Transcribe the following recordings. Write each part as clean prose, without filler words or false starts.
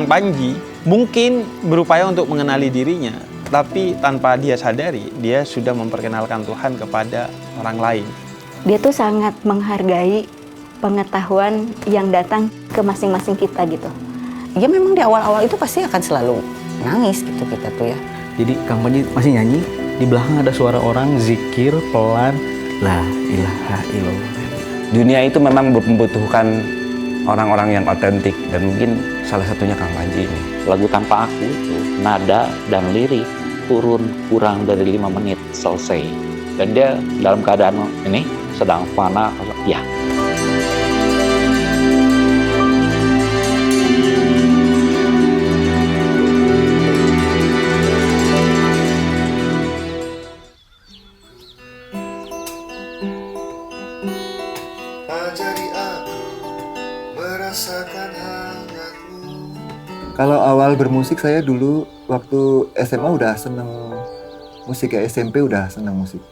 Kang Panji mungkin berupaya untuk mengenali dirinya, tapi tanpa dia sadari, dia sudah memperkenalkan Tuhan kepada orang lain. Dia tuh sangat menghargai pengetahuan yang datang ke masing-masing kita gitu. Ya memang di awal-awal itu pasti akan selalu nangis gitu kita tuh ya. Jadi Kang Panji masih nyanyi, di belakang ada suara orang zikir pelan, la ilaha illallah. Dunia itu memang membutuhkan orang-orang yang otentik, dan mungkin salah satunya Kang Panji ini. Lagu Tanpa Aku itu nada dan lirik turun kurang dari 5 menit selesai. Dan dia dalam keadaan ini sedang fana, ya. Kalau awal bermusik saya dulu waktu SMA udah seneng musik ya, SMP udah seneng musik.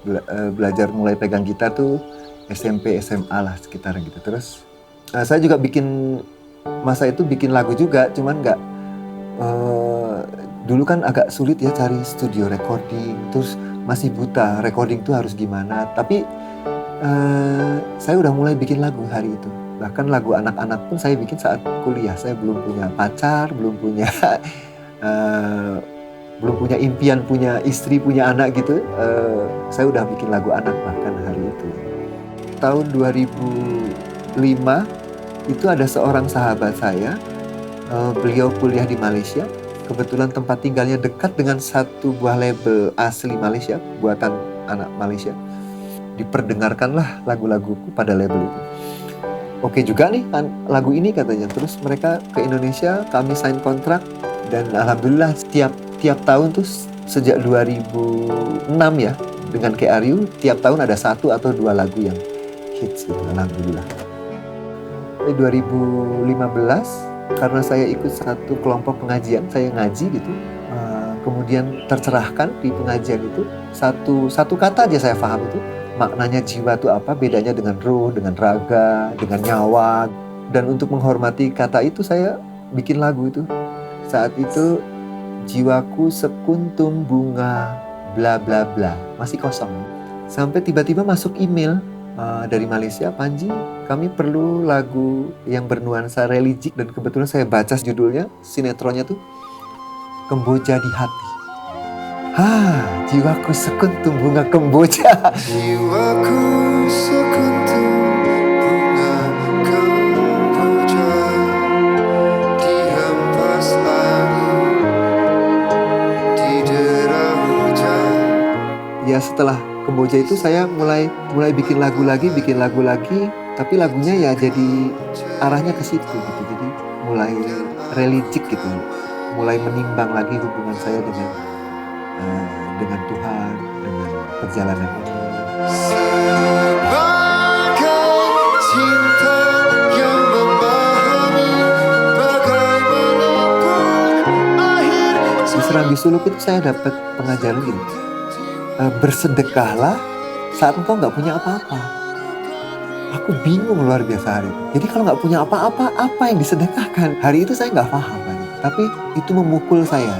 Belajar mulai pegang gitar tuh SMP, SMA lah sekitar gitu. Terus saya juga masa itu bikin lagu juga, cuman dulu kan agak sulit ya cari studio recording, terus masih buta recording tuh harus gimana. Tapi saya udah mulai bikin lagu hari itu. Bahkan lagu anak-anak pun saya bikin saat kuliah. Saya belum punya pacar, belum punya impian, punya istri, punya anak gitu. Saya udah bikin lagu anak bahkan hari itu. Tahun 2005 itu ada seorang sahabat saya, beliau kuliah di Malaysia. Kebetulan tempat tinggalnya dekat dengan satu buah label asli Malaysia, buatan anak Malaysia. Diperdengarkanlah lagu-laguku pada label itu. Oke juga nih kan lagu ini katanya. Terus mereka ke Indonesia, kami sign kontrak, dan alhamdulillah tiap tahun tuh sejak 2006 ya dengan KRU tiap tahun ada 1 atau 2 lagu yang hits gitu, alhamdulillah. 2015 karena saya ikut satu kelompok pengajian, saya ngaji gitu, kemudian tercerahkan di pengajian itu satu kata aja saya paham itu. Maknanya jiwa itu apa, bedanya dengan ruh, dengan raga, dengan nyawa. Dan untuk menghormati kata itu saya bikin lagu itu. Saat itu jiwaku sekuntum bunga bla bla bla, masih kosong. Sampai tiba-tiba masuk email dari Malaysia, Panji kami perlu lagu yang bernuansa religi. Dan kebetulan saya baca judulnya, sinetronnya tuh Kemboja di Hati. Jiwaku sekuntum bunga kemboja. Jiwaku sekuntum bunga kemboja, dihempas angin, didera hujan. Ya setelah Kemboja itu saya mulai bikin lagu lagi, tapi lagunya ya jadi arahnya ke situ gitu. Jadi mulai religi gitu, mulai menimbang lagi hubungan saya dengan Tuhan, dengan perjalanan ini. Sebagai cinta yang memahami bagaimanapun akhir. Di Serambi Suluk itu saya dapat pengajaran gini, bersedekahlah saat engkau nggak punya apa-apa. Aku bingung luar biasa hari itu. Jadi kalau nggak punya apa-apa, apa yang disedekahkan? Hari itu saya nggak paham, tapi itu memukul saya.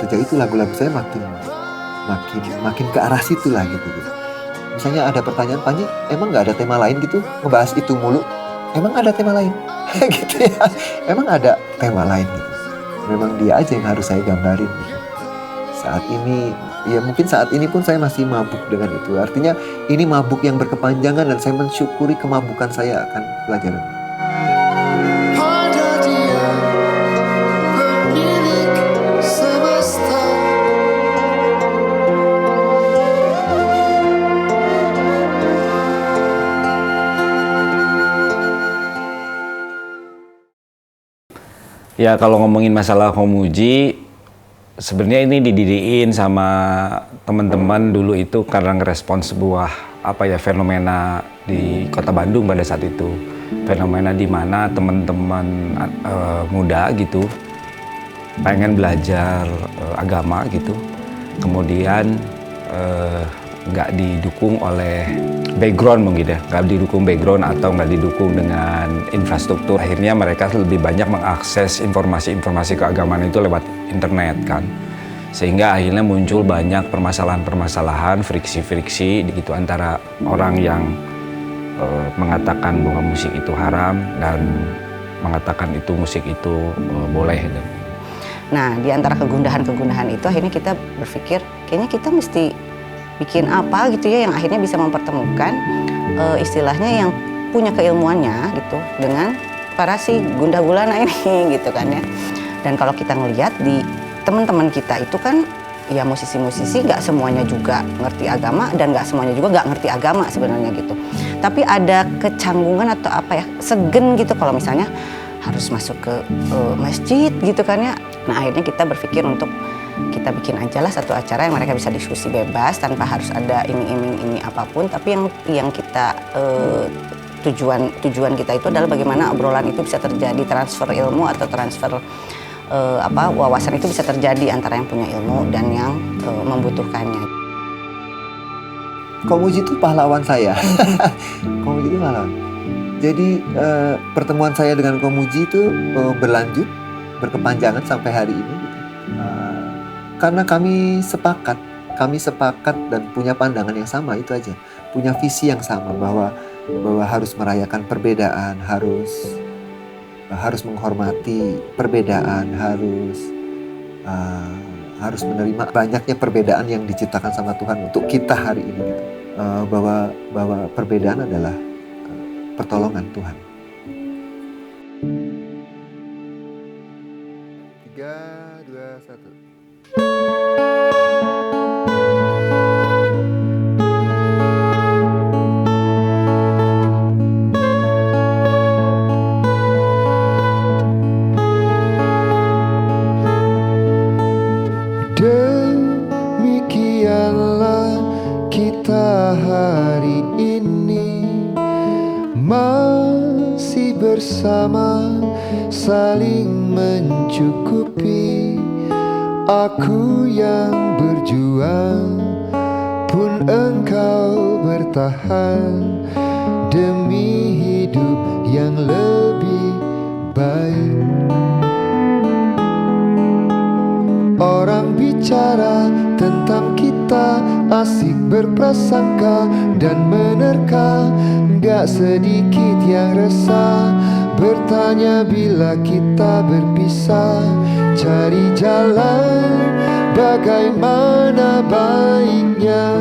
Sejak itu lagu-lagu saya makin ke arah situ lah gitu. Misalnya ada pertanyaan, Panji, emang nggak ada tema lain gitu? Ngebahas itu mulu, emang ada tema lain? Gitu ya, emang ada tema lain gitu. Memang dia aja yang harus saya gambarin gitu. Saat ini, ya mungkin saat ini pun saya masih mabuk dengan itu. Artinya ini mabuk yang berkepanjangan dan saya mensyukuri kemabukan saya akan pelajaran. Ya kalau ngomongin masalah memuji, sebenarnya ini dididikin sama teman-teman dulu itu karena ngerespon sebuah fenomena di Kota Bandung pada saat itu. Fenomena di mana teman-teman muda gitu pengen belajar agama gitu. Kemudian nggak didukung oleh background mungkin ya, nggak didukung background atau nggak didukung dengan infrastruktur. Akhirnya mereka lebih banyak mengakses informasi-informasi keagamaan itu lewat internet kan. Sehingga akhirnya muncul banyak permasalahan-permasalahan, friksi-friksi gitu antara orang yang mengatakan bahwa musik itu haram dan mengatakan itu musik itu boleh. Nah, di antara kegundahan-kegundahan itu akhirnya kita berpikir kayaknya kita mesti bikin apa gitu ya yang akhirnya bisa mempertemukan istilahnya yang punya keilmuannya gitu dengan para si gunda gulana ini gitu kan ya. Dan kalau kita ngelihat di teman-teman kita itu kan ya musisi-musisi nggak semuanya juga ngerti agama dan nggak semuanya juga nggak ngerti agama sebenarnya gitu. Tapi ada kecanggungan atau apa ya, segen gitu kalau misalnya harus masuk ke masjid gitu kan ya. Nah akhirnya kita berpikir untuk kita bikin aja lah satu acara yang mereka bisa diskusi bebas tanpa harus ada iming-iming ini apapun. Tapi yang kita tujuan kita itu adalah bagaimana obrolan itu bisa terjadi, transfer ilmu atau transfer wawasan itu bisa terjadi antara yang punya ilmu dan yang membutuhkannya. Komuji itu pahlawan saya. Komuji itu pahlawan. Jadi pertemuan saya dengan Komuji itu berlanjut, berkepanjangan sampai hari ini. Karena kami sepakat dan punya pandangan yang sama, itu aja. Punya visi yang sama bahwa harus merayakan perbedaan, harus menghormati perbedaan, harus menerima banyaknya perbedaan yang diciptakan sama Tuhan untuk kita hari ini gitu. Bahwa perbedaan adalah pertolongan Tuhan. 3, 2, 1. Demikianlah kita hari ini masih bersama, saling mencukupi. Aku yang berjuang, pun engkau bertahan demi hidup yang lebih baik. Orang bicara tentang kita, asik berprasangka dan menerka. Gak sedikit yang resah, bertanya bila kita berpisah. Cari jalan bagaimana baiknya.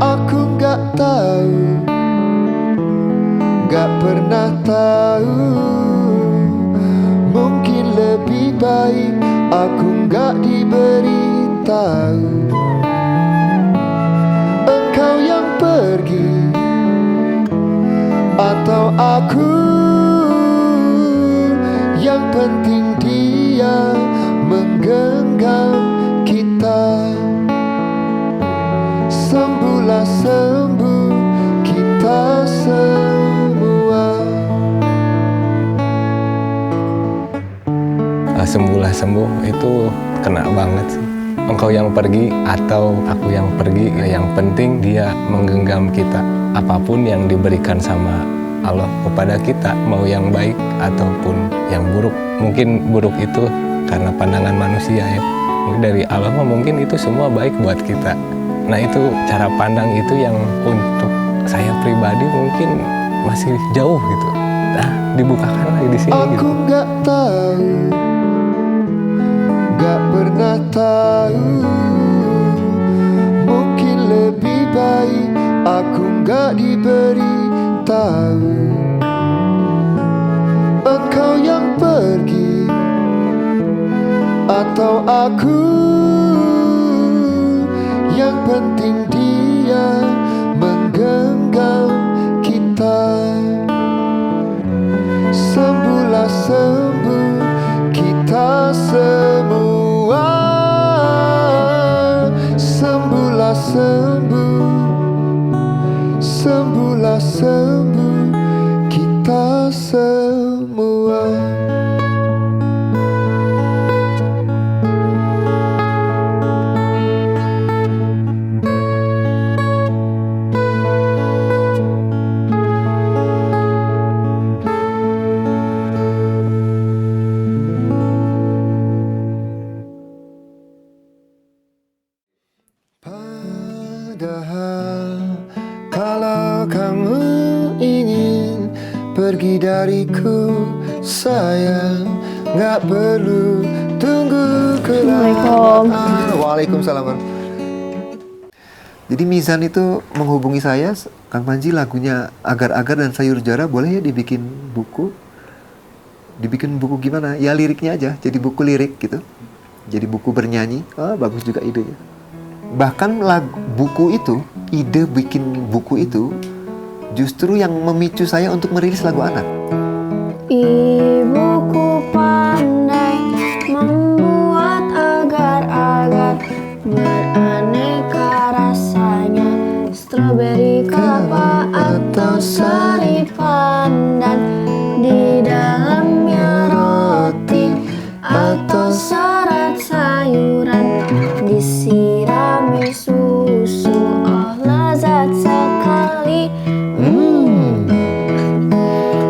Aku gak tahu, gak pernah tahu. Mungkin lebih baik aku gak diberitahu. Engkau yang pergi atau aku, yang penting dia menggenggam kita. Sembuhlah sembuh kita semua. Sembuhlah sembuh itu kena banget sih. Engkau yang pergi atau aku yang pergi, yang penting dia menggenggam kita. Apapun yang diberikan sama Allah kepada kita, mau yang baik ataupun yang buruk. Mungkin buruk itu karena pandangan manusia ya. Dari Allah mungkin itu semua baik buat kita. Nah itu cara pandang itu yang untuk saya pribadi mungkin masih jauh gitu. Nah dibukakan lagi di sini. Aku nggak tahu, gak pernah tahu. Mungkin lebih baik aku gak diberi tahu. Engkau yang pergi atau aku, yang penting dia menggenggam kita. Sembuhlah sembuh kita semua. Sembuhlah sembuh, sembuhlah sembuh kita semua. dariku sayang, nggak perlu tunggu Assalamualaikum. Ah, Waalaikumsalam. Jadi Mizan itu menghubungi saya, Kang Panji lagunya Agar-Agar dan Sayur Jara boleh ya dibikin buku? Dibikin buku gimana? Ya liriknya aja, jadi buku lirik gitu. Jadi buku bernyanyi, bagus juga idenya. Bahkan buku itu, ide bikin buku itu justru yang memicu saya untuk merilis lagu anak. Ibuku pandai membuat agar-agar beraneka rasanya, stroberi, kelapa atau sari pandan, di dalamnya roti atau serat sayuran, disirami susu, oh lezat sekali.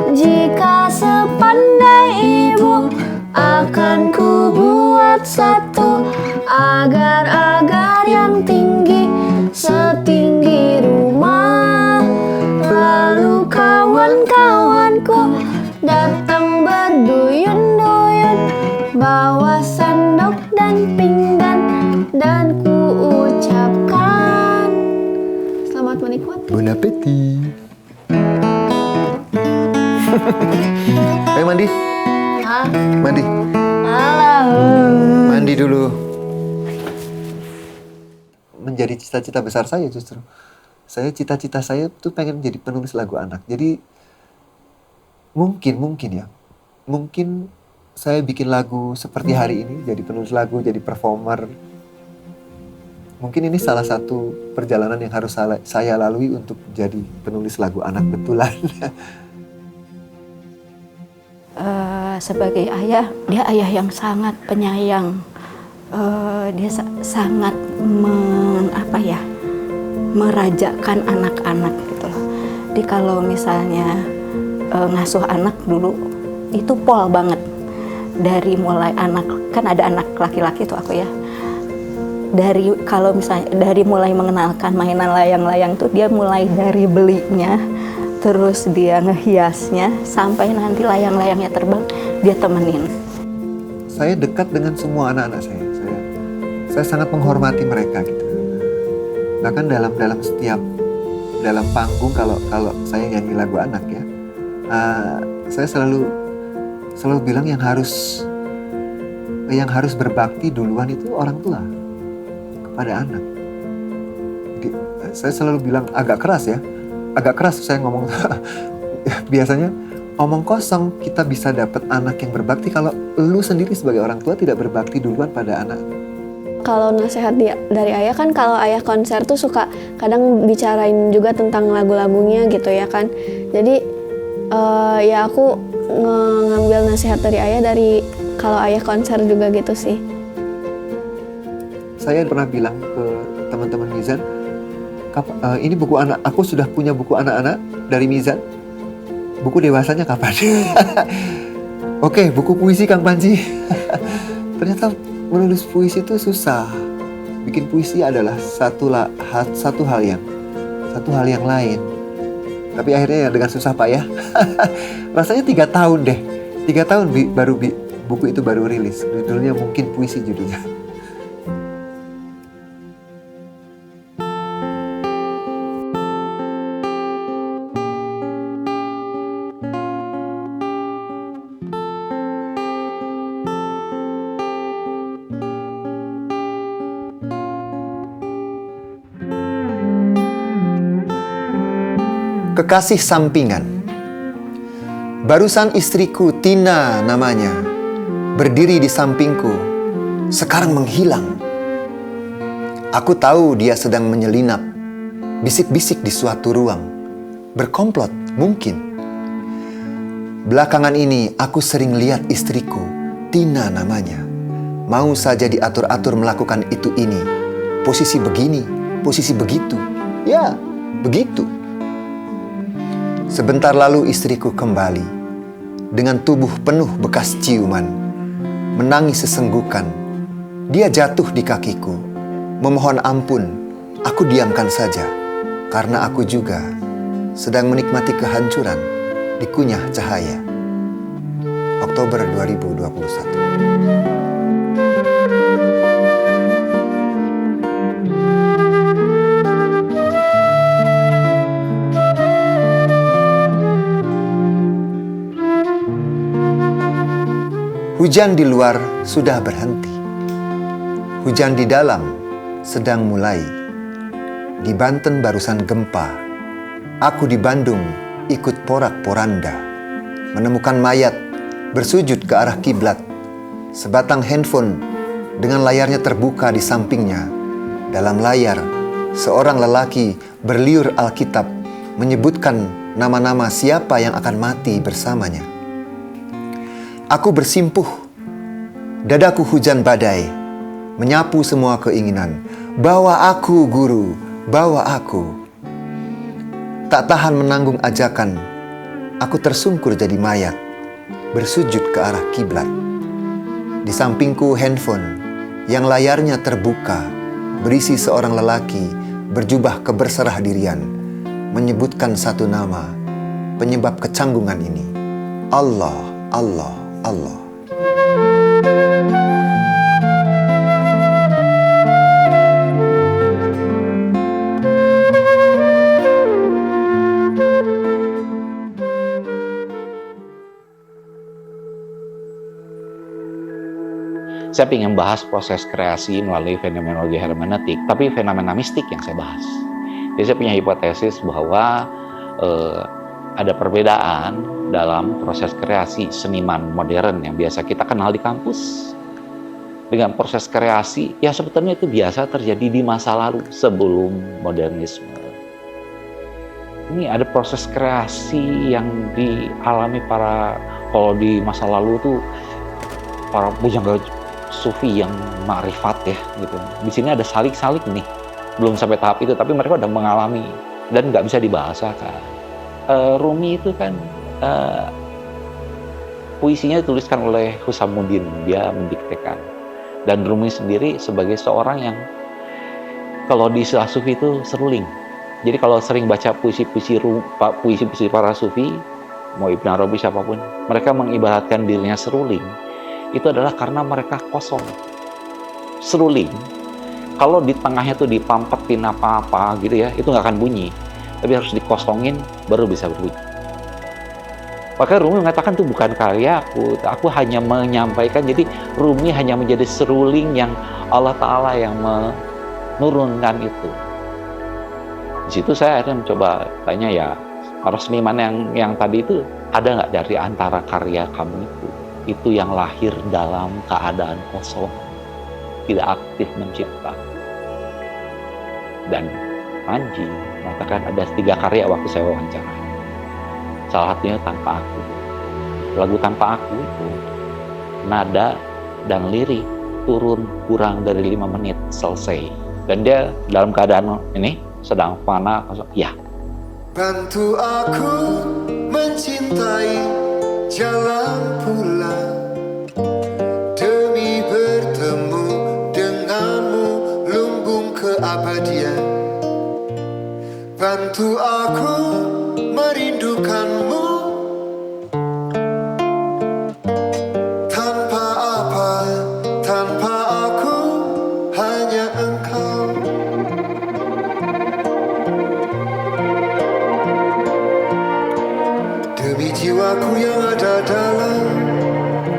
Jika sepandai ibu, akan ku buat satu agar-agar yang tinggi setinggi rumah. Lalu kawan-kawanku datang berduyun-duyun, bawa sendok dan pinggan, dan ku ucapkan selamat menikmati. Bon appétit. Ayo mandi. Hah? Mandi. Halo. Mandi dulu. Menjadi cita-cita besar saya justru. Cita-cita saya tuh pengen menjadi penulis lagu anak. Jadi mungkin ya. Mungkin saya bikin lagu seperti hari ini, jadi penulis lagu, jadi performer. Mungkin ini salah satu perjalanan yang harus saya lalui untuk jadi penulis lagu anak betulan. Sebagai ayah, dia ayah yang sangat penyayang. Dia sangat merajakan anak-anak gitu loh. Jadi kalau misalnya ngasuh anak dulu itu pol banget. Dari mulai anak, kan ada anak laki-laki tuh aku ya. Kalau misalnya dari mulai mengenalkan mainan layang-layang tuh dia mulai dari belinya, terus dia ngehiasnya sampai nanti layang-layangnya terbang dia temenin. Saya dekat dengan semua anak-anak saya. Saya sangat menghormati mereka gitu. Bahkan dalam panggung kalau saya nyanyi lagu anak ya, saya selalu bilang yang harus berbakti duluan itu orang tua kepada anak. Jadi saya selalu bilang agak keras saya ngomong. Biasanya omong kosong kita bisa dapat anak yang berbakti kalau lu sendiri sebagai orang tua tidak berbakti duluan pada anak. Kalau nasihat dari ayah kan, kalau ayah konser tuh suka kadang bicarain juga tentang lagu-lagunya gitu ya kan. Jadi ya aku ngambil nasihat dari ayah dari kalau ayah konser juga gitu sih. Saya pernah bilang ke teman-teman Mizan, ini buku anak, aku sudah punya buku anak-anak dari Mizan. Buku dewasanya kapan? Oke, buku puisi Kang Panji. Ternyata menulis puisi itu susah. Bikin puisi adalah satu hal yang lain. Tapi akhirnya ya dengan susah payah. Rasanya 3 tahun deh. 3 tahun baru buku itu baru rilis. Judulnya Mungkin Puisi judulnya. Kekasih sampingan. Barusan istriku Tina namanya berdiri di sampingku, sekarang menghilang. Aku tahu dia sedang menyelinap, bisik-bisik di suatu ruang, berkomplot mungkin. Belakangan ini aku sering lihat istriku, Tina namanya, mau saja diatur-atur melakukan itu ini, posisi begini, posisi begitu, ya begitu. Sebentar lalu istriku kembali, dengan tubuh penuh bekas ciuman, menangis sesenggukan. Dia jatuh di kakiku, memohon ampun. Aku diamkan saja, karena aku juga sedang menikmati kehancuran dikunyah cahaya. Oktober 2021. Hujan di luar sudah berhenti. Hujan di dalam sedang mulai. Di Banten barusan gempa. Aku di Bandung ikut porak-poranda. Menemukan mayat bersujud ke arah kiblat. Sebatang handphone dengan layarnya terbuka di sampingnya. Dalam layar, seorang lelaki berliur Alkitab menyebutkan nama-nama siapa yang akan mati bersamanya. Aku bersimpuh, dadaku hujan badai, menyapu semua keinginan. Bawa aku, Guru, bawa aku. Tak tahan menanggung ajakan, aku tersungkur jadi mayat, bersujud ke arah kiblat. Di sampingku handphone, yang layarnya terbuka, berisi seorang lelaki berjubah keberserah dirian, menyebutkan satu nama, penyebab kecanggungan ini. Allah, Allah, Allah. Saya ingin bahas proses kreasi melalui fenomenologi hermeneutik, tapi fenomena mistik yang saya bahas. Jadi saya punya hipotesis bahwa ada perbedaan dalam proses kreasi seniman modern yang biasa kita kenal di kampus dengan proses kreasi ya sebetulnya itu biasa terjadi di masa lalu sebelum modernisme. Ini ada proses kreasi yang dialami kalau di masa lalu tuh para pujangga sufi yang ma'rifat ya gitu. Di sini ada salik-salik nih, belum sampai tahap itu tapi mereka udah mengalami dan nggak bisa dibahasakan. Rumi itu kan puisinya dituliskan oleh Husamuddin, dia mendiktekan. Dan Rumi sendiri sebagai seorang yang kalau di istilah sufi itu seruling. Jadi kalau sering baca puisi-puisi para sufi, mau Ibn Arabi siapapun, mereka mengibaratkan dirinya seruling. Itu adalah karena mereka kosong. Seruling, kalau di tengahnya tuh dipampetin apa-apa gitu ya, itu nggak akan bunyi. Tapi harus dikosongin baru bisa berbunyi. Maka Rumi mengatakan itu bukan karya aku hanya menyampaikan. Jadi Rumi hanya menjadi seruling yang Allah Ta'ala yang menurunkan itu. Di situ saya akhirnya mencoba tanya ya, para seniman yang tadi itu ada nggak dari antara karya kamu itu yang lahir dalam keadaan kosong, tidak aktif mencipta. Dan Panji mengatakan ada 3 karya waktu saya wawancara. Salah satunya Tanpa Aku. Lagu Tanpa Aku itu nada dan lirik turun kurang dari 5 menit selesai. Dan dia dalam keadaan ini sedang fana, ya. Bantu aku mencintai jalan pulang demi bertemu denganmu lumbung keabadian. Bantu aku merindukanmu tanpa apa, tanpa aku, hanya engkau. Demi jiwaku yang ada dalam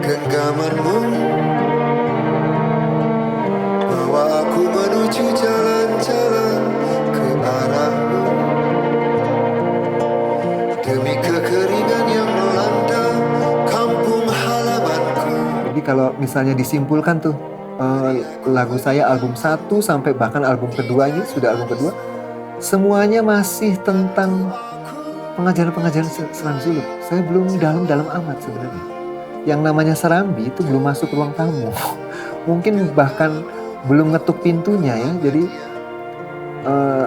genggamanmu, bawa aku menuju jalan-jalan ke arahmu. Demi kekeringan yang melanda kampung halamanku. Jadi kalau misalnya disimpulkan tuh lagu saya album 1 sampai bahkan album kedua ini sudah album kedua, semuanya masih tentang pengajaran-pengajaran Serambi Suluk. Saya belum dalam-dalam amat sebenarnya. Yang namanya Serambi itu belum masuk ruang tamu. Mungkin bahkan belum ngetuk pintunya ya. Jadi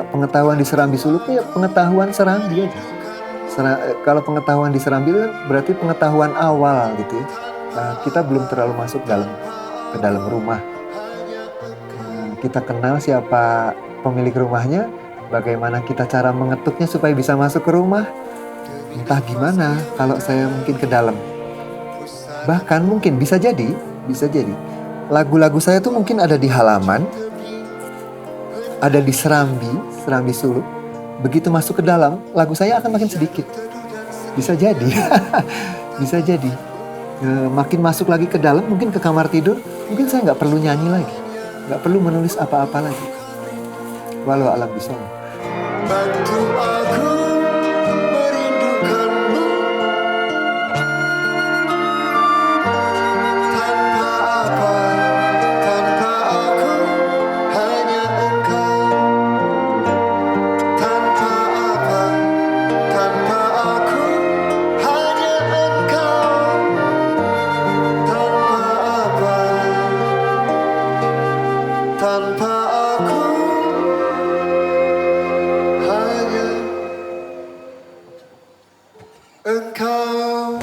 pengetahuan di Serambi Suluk ya pengetahuan Serambi aja. Kalau pengetahuan di Serambi kan berarti pengetahuan awal gitu ya. Kita belum terlalu masuk ke dalam rumah. Kita kenal siapa pemilik rumahnya, bagaimana kita cara mengetuknya supaya bisa masuk ke rumah. entah gimana kalau saya mungkin ke dalam. Bahkan mungkin bisa jadi lagu-lagu saya tuh mungkin ada di halaman, ada di Serambi Suluk. Begitu masuk ke dalam, lagu saya akan makin sedikit. Bisa jadi, bisa jadi. Makin masuk lagi ke dalam, mungkin ke kamar tidur, mungkin saya nggak perlu nyanyi lagi, nggak perlu menulis apa-apa lagi. Walau alam bisawab. Bantu aku merindukanmu, tanpa apa, tanpa aku, hanya engkau. Tanpa apa, tanpa aku, hanya engkau. Tanpa apa, tanpa aku, hanya engkau.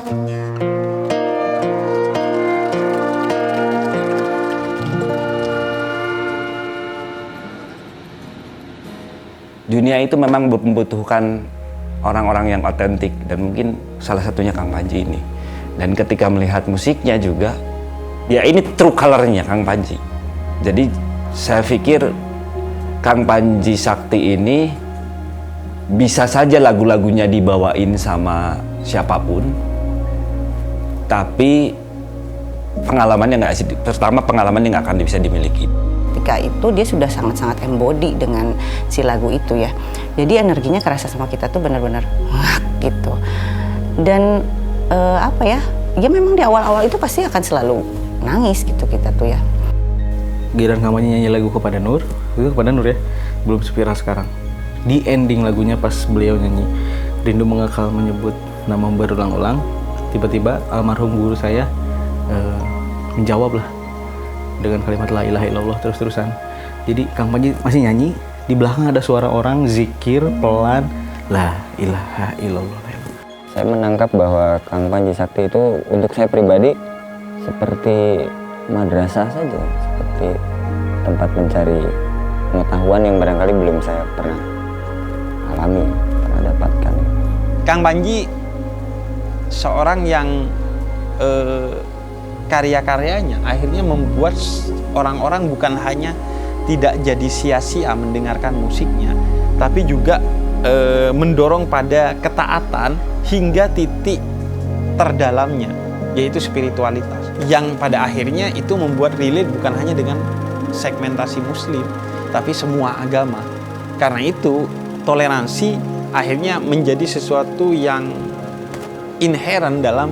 Dunia itu memang membutuhkan orang-orang yang otentik, dan mungkin salah satunya Kang Panji ini. Dan ketika melihat musiknya juga, ya ini true color-nya Kang Panji. Jadi saya pikir Kang Panji Sakti ini bisa saja lagu-lagunya dibawain sama siapapun, tapi pengalamannya nggak akan bisa dimiliki. Ketika itu dia sudah sangat-sangat embody dengan si lagu itu ya. Jadi energinya kerasa sama kita tuh benar-benar gitu. Dan apa ya? Ya memang di awal-awal itu pasti akan selalu nangis gitu kita tuh ya. Giliran Kang Panji nyanyi lagu kepada Nur, itu kepada Nur ya, belum spiral sekarang. Di ending lagunya pas beliau nyanyi Rindu Mengekal Menyebut Nama Berulang-ulang, tiba-tiba almarhum guru saya menjawab lah dengan kalimat la ilaha illallah terus-terusan. Jadi Kang Panji masih nyanyi, di belakang ada suara orang zikir pelan la ilaha illallah. Saya menangkap bahwa Kang Panji Sakti itu untuk saya pribadi seperti madrasah saja, seperti tempat mencari pengetahuan yang barangkali belum saya pernah alami, pernah dapatkan. Kang Panji seorang yang karya-karyanya akhirnya membuat orang-orang bukan hanya tidak jadi sia-sia mendengarkan musiknya, tapi juga mendorong pada ketaatan hingga titik terdalamnya, yaitu spiritualitas, yang pada akhirnya itu membuat relate bukan hanya dengan segmentasi muslim, tapi semua agama. Karena itu toleransi akhirnya menjadi sesuatu yang inherent dalam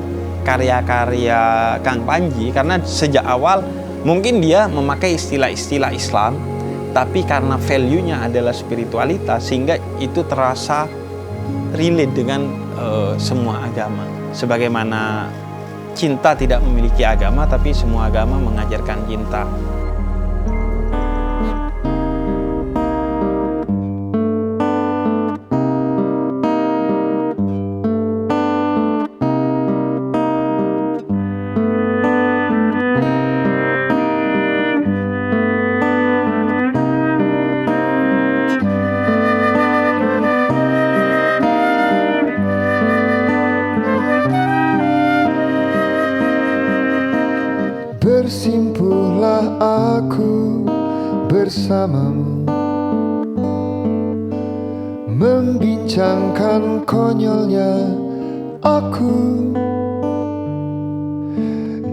karya-karya Kang Panji, karena sejak awal mungkin dia memakai istilah-istilah Islam, tapi karena value-nya adalah spiritualitas sehingga itu terasa relate dengan semua agama. Sebagaimana cinta tidak memiliki agama, tapi semua agama mengajarkan cinta. Bersimpuhlah aku bersamamu, membincangkan konyolnya aku,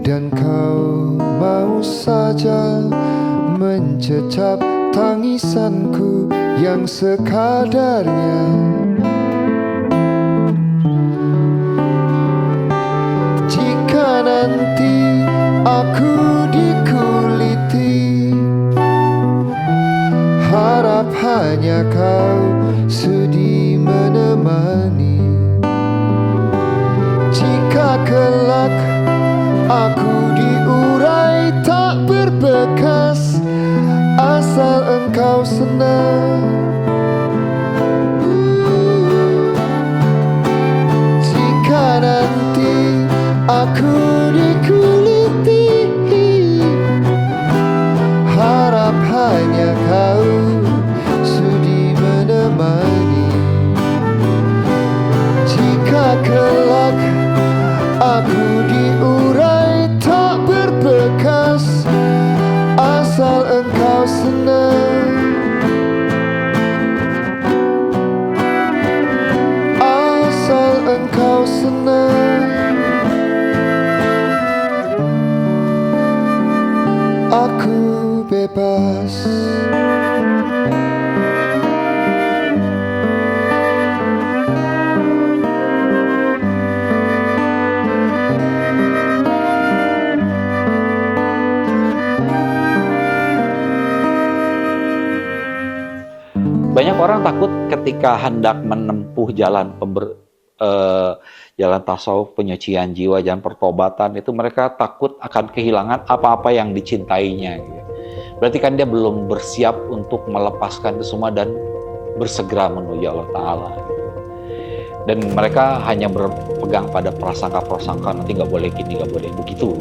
dan kau mau saja mencecap tangisanku yang sekadarnya. Jika nanti aku dikuliti, harap hanya kau sudi menemani. Jika kelak aku diurai tak berbekas, asal engkau senang. Jika nanti aku dikuliti, harap hanya kau sudi menemani. Jika bebas. Banyak orang takut ketika hendak menempuh jalan jalan tasawuf, penyucian jiwa, jalan pertobatan, itu mereka takut akan kehilangan apa-apa yang dicintainya. Berarti kan dia belum bersiap untuk melepaskan itu semua dan bersegera menuju Allah Ta'ala. Dan mereka hanya berpegang pada prasangka-prasangka, nanti nggak boleh gini, nggak boleh begitu.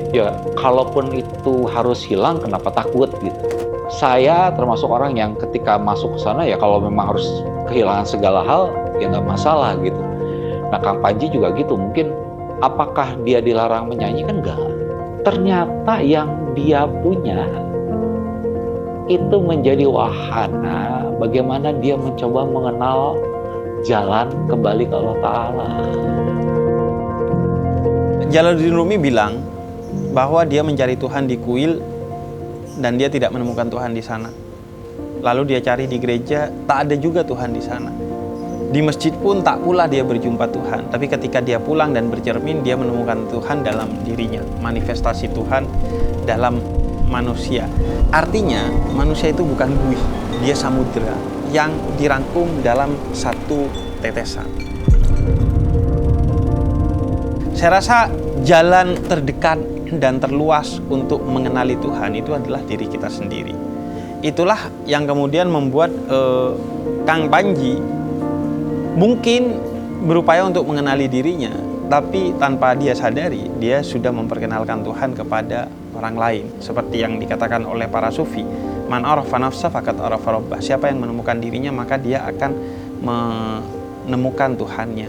Ya, kalaupun itu harus hilang, kenapa takut gitu? Saya termasuk orang yang ketika masuk ke sana ya kalau memang harus kehilangan segala hal ya nggak masalah gitu. Nah Kang Panji juga gitu, mungkin apakah dia dilarang menyanyi kan enggak. Ternyata yang dia punya itu menjadi wahana bagaimana dia mencoba mengenal jalan kembali ke Allah Ta'ala. Jalaluddin Rumi bilang bahwa dia mencari Tuhan di kuil dan dia tidak menemukan Tuhan di sana. Lalu dia cari di gereja, tak ada juga Tuhan di sana. Di masjid pun tak pula dia berjumpa Tuhan. Tapi ketika dia pulang dan bercermin, dia menemukan Tuhan dalam dirinya. Manifestasi Tuhan dalam manusia. Artinya, manusia itu bukan buih. Dia samudera yang dirangkum dalam satu tetesan. Saya rasa jalan terdekat dan terluas untuk mengenali Tuhan itu adalah diri kita sendiri. Itulah yang kemudian membuat Kang Panji mungkin berupaya untuk mengenali dirinya, tapi tanpa dia sadari dia sudah memperkenalkan Tuhan kepada orang lain. Seperti yang dikatakan oleh para sufi, man arafa nafsa faqad arafa rabbah. Siapa yang menemukan dirinya maka dia akan menemukan Tuhannya.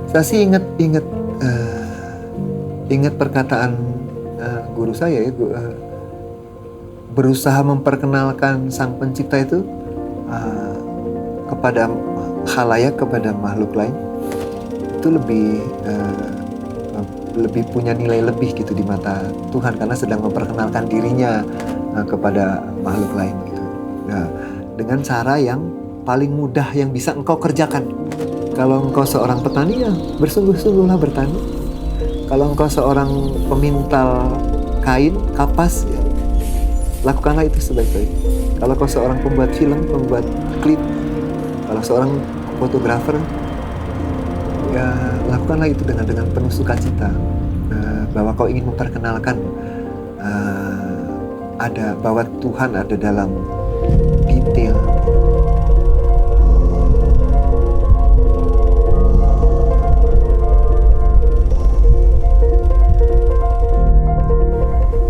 Saya sih ingat perkataan guru saya ya, berusaha memperkenalkan Sang Pencipta itu kepada khalayak, kepada makhluk lain itu lebih punya nilai lebih gitu di mata Tuhan karena sedang memperkenalkan dirinya kepada makhluk lain gitu. Nah, dengan cara yang paling mudah yang bisa engkau kerjakan. Kalau engkau seorang petani ya bersungguh-sungguhlah bertani. Kalau engkau seorang pemintal kain, kapas, ya, lakukanlah itu sebaik-baiknya. Kalau engkau seorang pembuat film, pembuat klip, kalau seorang fotografer, ya lakukanlah itu dengan penuh sukacita. Bahwa kau ingin memperkenalkan bahwa Tuhan ada dalam detail.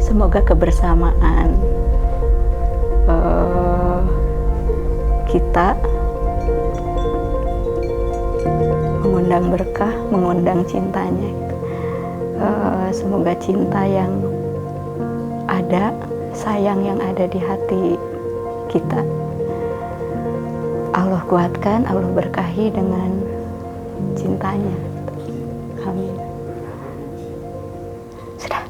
Semoga kebersamaan kita mengundang berkah, mengundang cintanya. Semoga cinta yang ada, sayang yang ada di hati kita, Allah kuatkan, Allah berkahi dengan cintanya. Amin. Sudah.